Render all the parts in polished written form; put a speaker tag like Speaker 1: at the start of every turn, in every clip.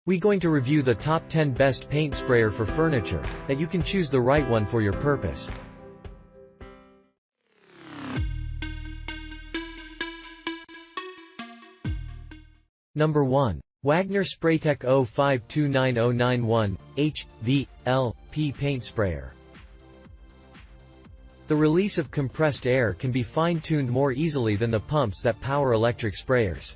Speaker 1: We're going to review the top 10 best paint sprayer for furniture, that you can choose the right one for your purpose. Number 1. Wagner Spraytech 05290991, hvlp paint sprayer. The release of compressed air can be fine-tuned more easily than the pumps that power electric sprayers.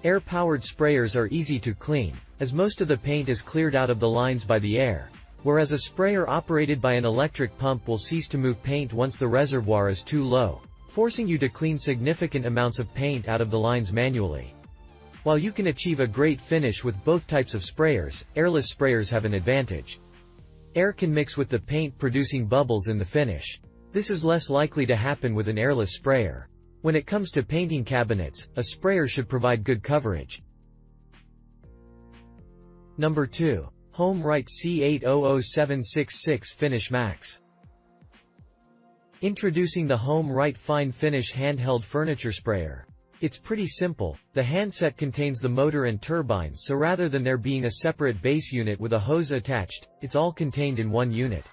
Speaker 1: Air-powered sprayers are easy to clean, as most of the paint is cleared out of the lines by the air, whereas a sprayer operated by an electric pump will cease to move paint once the reservoir is too low, forcing you to clean significant amounts of paint out of the lines manually. While you can achieve a great finish with both types of sprayers, airless sprayers have an advantage. Air can mix with the paint, producing bubbles in the finish. This is less likely to happen with an airless sprayer. When it comes to painting cabinets, a sprayer should provide good coverage. Number 2. HomeRight C800766 FinishMax. Introducing the HomeRight Fine Finish Handheld Furniture Sprayer. It's pretty simple. The handset contains the motor and turbines, so rather than there being a separate base unit with a hose attached, it's all contained in one unit.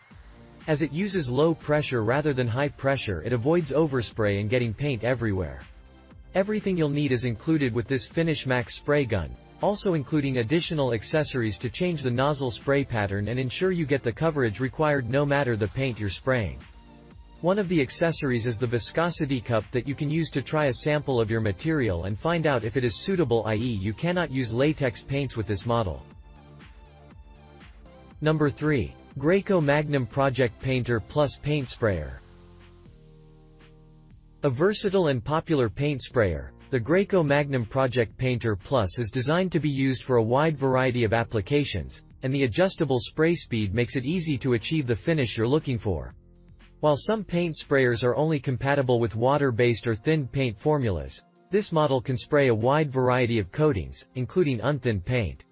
Speaker 1: As it uses low pressure rather than high pressure, it avoids overspray and getting paint everywhere. Everything you'll need is included with this FinishMax spray gun, also including additional accessories to change the nozzle spray pattern and ensure you get the coverage required no matter the paint you're spraying. One of the accessories is the viscosity cup that you can use to try a sample of your material and find out if it is suitable, i.e. you cannot use latex paints with this model. Number 3. Graco Magnum Project Painter Plus Paint Sprayer. A versatile and popular paint sprayer, the Graco Magnum Project Painter Plus is designed to be used for a wide variety of applications, and the adjustable spray speed makes it easy to achieve the finish you're looking for. While some paint sprayers are only compatible with water-based or thin paint formulas, this model can spray a wide variety of coatings, including unthinned paint.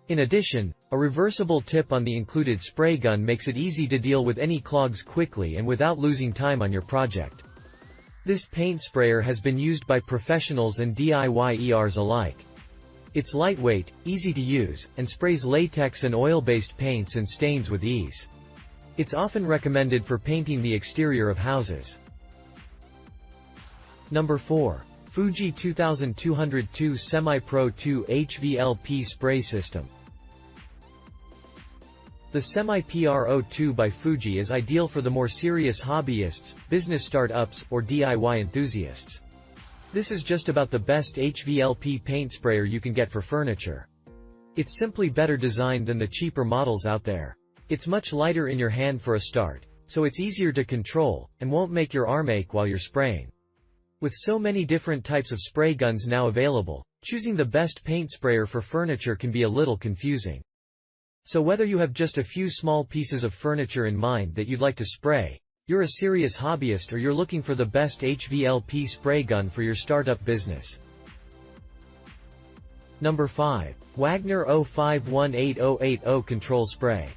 Speaker 1: In addition, a reversible tip on the included spray gun makes it easy to deal with any clogs quickly and without losing time on your project. This paint sprayer has been used by professionals and DIYers alike. It's lightweight, easy to use, and sprays latex and oil-based paints and stains with ease. It's often recommended for painting the exterior of houses. Number 4. Fuji 2202 SemiPro 2 hvlp Spray System. The SemiPro 2 by Fuji is ideal for the more serious hobbyists, business startups, or DIY enthusiasts. This is just about the best hvlp paint sprayer you can get for furniture. It's simply better designed than the cheaper models out there. It's much lighter in your hand for a start, so it's easier to control, and won't make your arm ache while you're spraying. With so many different types of spray guns now available, choosing the best paint sprayer for furniture can be a little confusing. So whether you have just a few small pieces of furniture in mind that you'd like to spray, you're a serious hobbyist, or you're looking for the best hvlp spray gun for your startup business. Number 5. Wagner 05188080 Control Spray.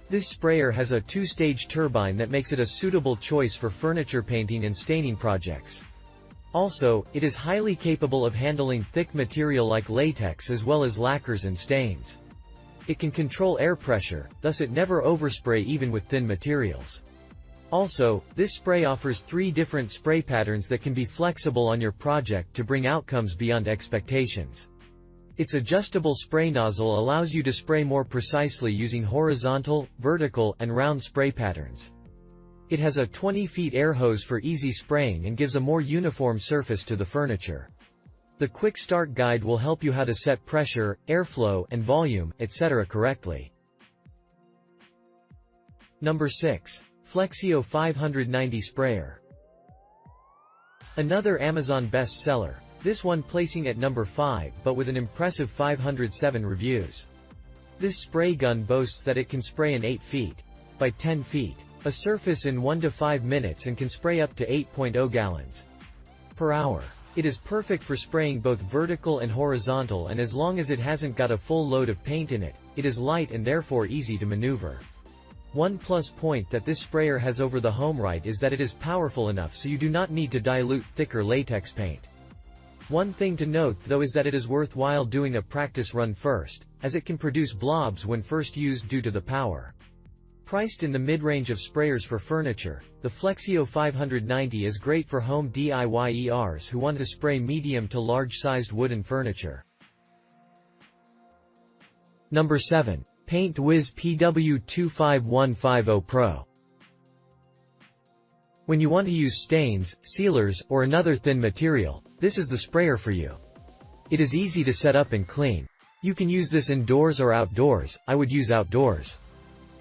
Speaker 1: This sprayer has a two-stage turbine that makes it a suitable choice for furniture painting and staining projects. Also, it is highly capable of handling thick material like latex as well as lacquers and stains. It can control air pressure, thus it never overspray even with thin materials. Also, this spray offers 3 different spray patterns that can be flexible on your project to bring outcomes beyond expectations. Its adjustable spray nozzle allows you to spray more precisely using horizontal, vertical, and round spray patterns. It has a 20-feet air hose for easy spraying and gives a more uniform surface to the furniture. The quick start guide will help you how to set pressure, airflow, and volume, etc. correctly. Number 6. Flexio 590 Sprayer. Another Amazon bestseller, this one placing at number 5 but with an impressive 507 reviews. This spray gun boasts that it can spray in 8 feet by 10 feet. A surface in 1 to 5 minutes and can spray up to 8.0 gallons per hour. It is perfect for spraying both vertical and horizontal, and as long as it hasn't got a full load of paint in it, it is light and therefore easy to maneuver. One plus point that this sprayer has over the HomeRight is that it is powerful enough so you do not need to dilute thicker latex paint. One thing to note though is that it is worthwhile doing a practice run first, as it can produce blobs when first used due to the power. Priced in the mid-range of sprayers for furniture, the Flexio 590 is great for home DIYers who want to spray medium to large-sized wooden furniture. Number 7. Paint Whiz PW25150 Pro. When you want to use stains, sealers, or another thin material, this is the sprayer for you. It is easy to set up and clean. You can use this indoors or outdoors. I would use outdoors.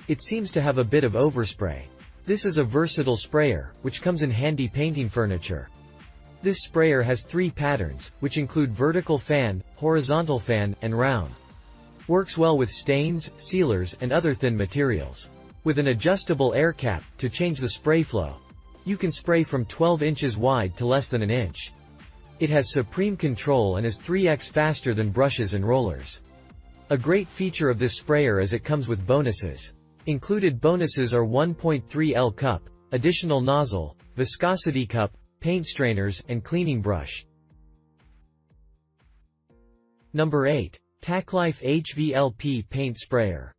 Speaker 1: It seems to have a bit of overspray. This is a versatile sprayer, which comes in handy painting furniture. This sprayer has 3 patterns, which include vertical fan, horizontal fan, and round. Works well with stains, sealers, and other thin materials. With an adjustable air cap, to change the spray flow. You can spray from 12 inches wide to less than an inch. It has supreme control and is 3x faster than brushes and rollers. A great feature of this sprayer is it comes with bonuses. Included bonuses are 1.3 L cup, additional nozzle, viscosity cup, paint strainers, and cleaning brush. Number 8. Tacklife hvlp Paint Sprayer.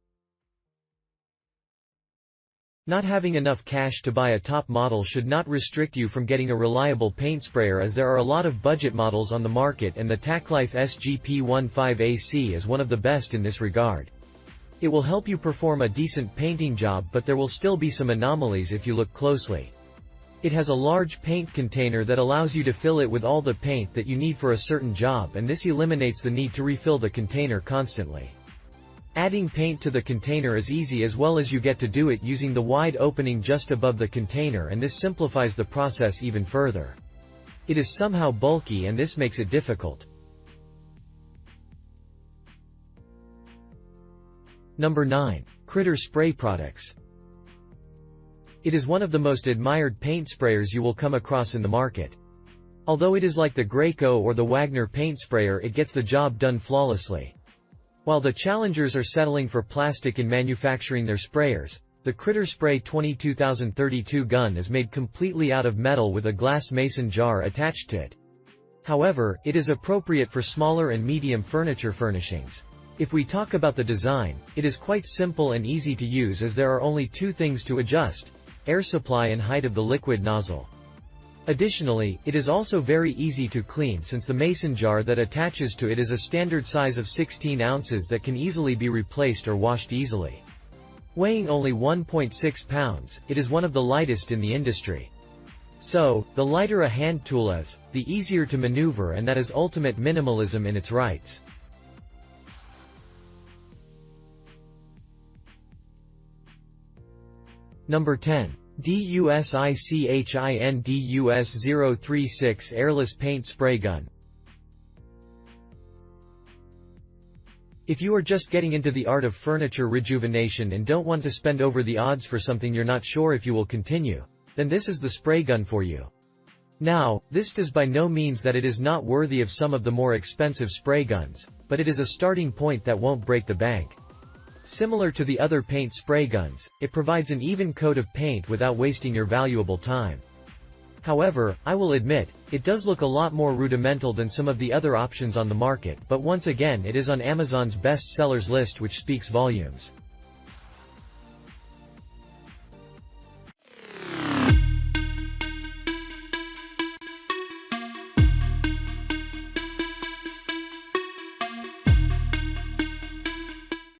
Speaker 1: Not having enough cash to buy a top model should not restrict you from getting a reliable paint sprayer, as there are a lot of budget models on the market, and the Tacklife SGP15AC is one of the best in this regard. It will help you perform a decent painting job, but there will still be some anomalies if you look closely. It has a large paint container that allows you to fill it with all the paint that you need for a certain job, and this eliminates the need to refill the container constantly. Adding paint to the container is easy, as well as you get to do it using the wide opening just above the container, and this simplifies the process even further. It is somehow bulky, and this makes it difficult. Number 9. Critter Spray Products. It is one of the most admired paint sprayers you will come across in the market. Although it is like the Graco or the Wagner paint sprayer, it gets the job done flawlessly. While the challengers are settling for plastic in manufacturing their sprayers, the Critter Spray 22032 gun is made completely out of metal with a glass mason jar attached to it. However, it is appropriate for smaller and medium furniture furnishings. If we talk about the design, it is quite simple and easy to use, as there are only 2 things to adjust: air supply and height of the liquid nozzle. Additionally, it is also very easy to clean, since the mason jar that attaches to it is a standard size of 16 ounces that can easily be replaced or washed easily. Weighing only 1.6 pounds, it is one of the lightest in the industry. So, the lighter a hand tool is, the easier to maneuver, and that is ultimate minimalism in its rights. Number 10. Dusic Hindus036 Airless Paint Spray Gun. If you are just getting into the art of furniture rejuvenation and don't want to spend over the odds for something you're not sure if you will continue, then this is the spray gun for you. Now, this does by no means that it is not worthy of some of the more expensive spray guns, but it is a starting point that won't break the bank. Similar to the other paint spray guns, it provides an even coat of paint without wasting your valuable time. However, I will admit, it does look a lot more rudimental than some of the other options on the market, but once again it is on Amazon's best sellers list, which speaks volumes.